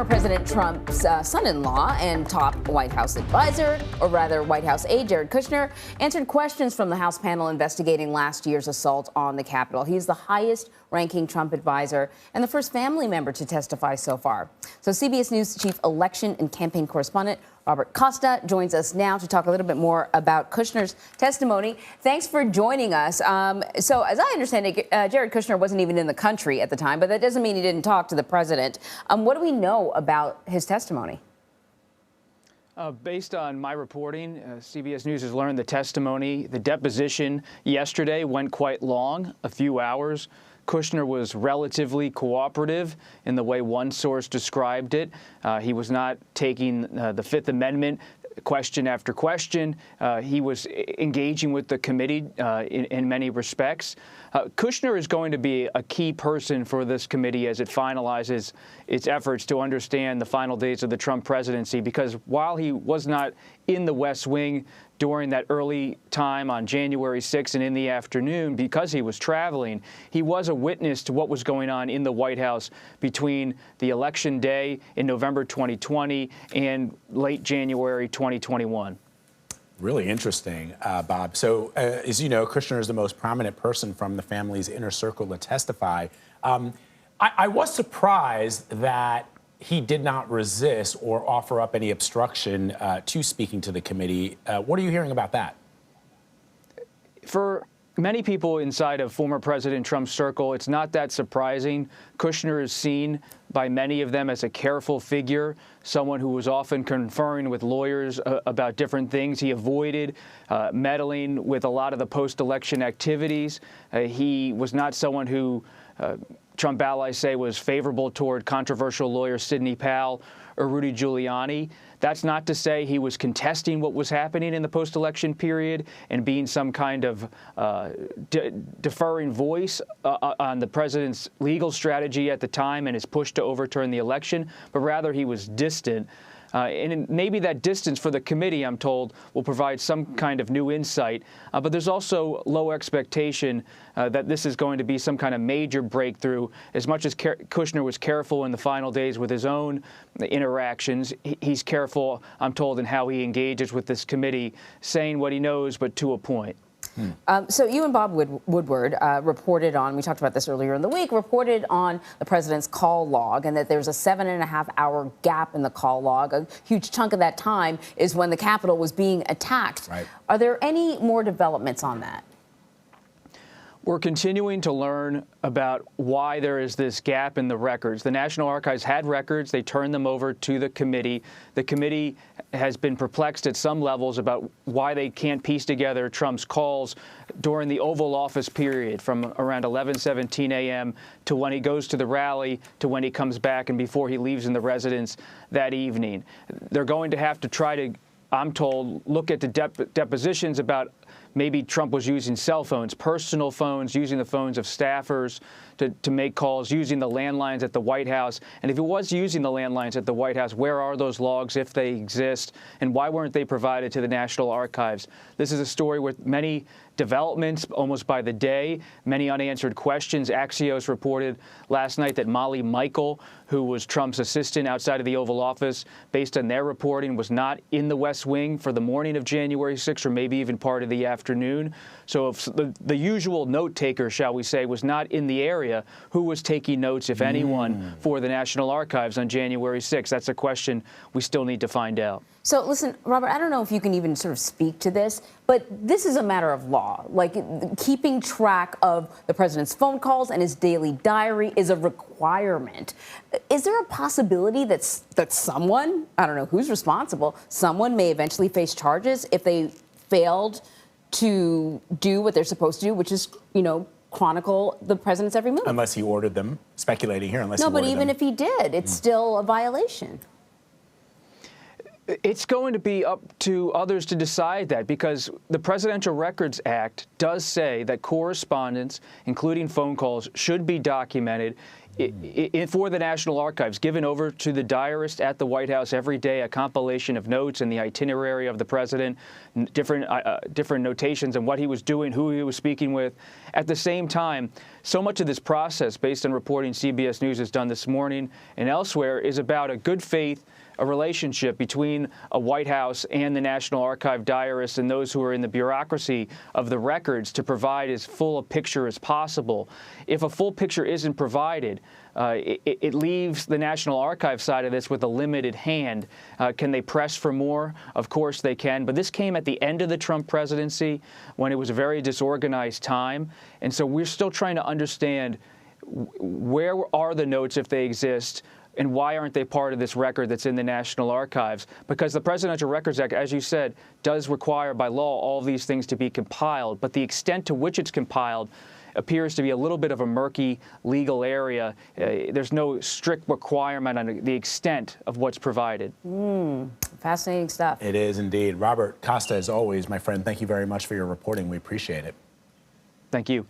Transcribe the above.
Former President Trump's son-in-law and top White House advisor, or rather White House aide Jared Kushner, answered questions from the House panel investigating last year's assault on the Capitol. He's the highest-ranking Trump advisor and the first family member to testify so far. So CBS News chief election and campaign correspondent Robert Costa joins us now to talk a little bit more about Kushner's testimony. Thanks for joining us. So as I understand it, Jared Kushner wasn't even in the country at the time, but that doesn't mean he didn't talk to the president. What do we know about his testimony? Based on my reporting, CBS News has learned the testimony. The deposition yesterday went quite long, a few hours. Kushner was relatively cooperative in the way one source described it. He was not taking the Fifth Amendment question after question. He was engaging with the committee in many respects. Kushner is going to be a key person for this committee as it finalizes its efforts to understand the final days of the Trump presidency, because while he was not in the West Wing during that early time on January 6th and in the afternoon, because he was traveling, he was a witness to what was going on in the White House between the election day in November 2020 and late January 2021. Really interesting, Bob. So, as you know, Kushner is the most prominent person from the family's inner circle to testify. I was surprised that he did not resist or offer up any obstruction to speaking to the committee. What are you hearing about that? For many people inside of former President Trump's circle, it's not that surprising. Kushner is seen by many of them as a careful figure, someone who was often conferring with lawyers about different things. He avoided meddling with a lot of the post-election activities. He was not someone who Trump allies say was favorable toward controversial lawyer Sidney Powell or Rudy Giuliani. That's not to say he was contesting what was happening in the post-election period and being some kind of deferring voice on the president's legal strategy at the time and his push to overturn the election, but rather he was distant. And maybe that distance for the committee, I'm told, will provide some kind of new insight. But there's also low expectation that this is going to be some kind of major breakthrough. As much as Kushner was careful in the final days with his own interactions, he's careful, I'm told, in how he engages with this committee, saying what he knows, but to a point. So you and Bob Woodward reported on, we talked about this earlier in the week, reported on the president's call log and that there's a 7.5-hour gap in the call log. A huge chunk of that time is when the Capitol was being attacked. Right. Are there any more developments on that? We're continuing to learn about why there is this gap in the records. The National Archives had records. They turned them over to the committee. The committee has been perplexed at some levels about why they can't piece together Trump's calls during the Oval Office period from around 11:17 a.m. to when he goes to the rally to when he comes back and before he leaves in the residence that evening. They're going to have to try to, I'm told, look at the depositions about maybe Trump was using cell phones, personal phones, using the phones of staffers to make calls, using the landlines at the White House. And if he was using the landlines at the White House, where are those logs if they exist? And why weren't they provided to the National Archives? This is a story with many developments almost by the day, many unanswered questions. Axios reported last night that Molly Michael, who was Trump's assistant outside of the Oval Office, based on their reporting, was not in the West Wing for the morning of January 6th or maybe even part of the afternoon. So if the usual note taker, shall we say, was not in the area, who was taking notes, if anyone, for the National Archives on January 6th? That's a question we still need to find out. So listen, Robert, I don't know if you can even sort of speak to this, but this is a matter of law. Like, keeping track of the president's phone calls and his daily diary is a requirement. Is there a possibility that someone, I don't know who's responsible, someone may eventually face charges if they failed to do what they're supposed to do, which is, chronicle the president's every move? Unless he ordered them, speculating here, unless no, he ordered but even them. if he did, it's still a violation. It's going to be up to others to decide that, because the Presidential Records Act does say that correspondence, including phone calls, should be documented for the National Archives, given over to the diarist at the White House every day, a compilation of notes and the itinerary of the president, different notations and what he was doing, who he was speaking with. At the same time, So much of this process, based on reporting CBS News has done this morning and elsewhere, is about a good faith a relationship between a White House and the National Archive diarists and those who are in the bureaucracy of the records to provide as full a picture as possible. If a full picture isn't provided, it leaves the National Archive side of this with a limited hand. Can they press for more? Of course they can. But this came at the end of the Trump presidency when it was a very disorganized time. And so we're still trying to understand where are the notes if they exist, and why aren't they part of this record that's in the National Archives? Because the Presidential Records Act, as you said, does require by law all of these things to be compiled, but the extent to which it's compiled appears to be a little bit of a murky legal area. There's no strict requirement on the extent of what's provided. Fascinating stuff. It is indeed. Robert Costa, as always, my friend, thank you very much for your reporting. We appreciate it. Thank you.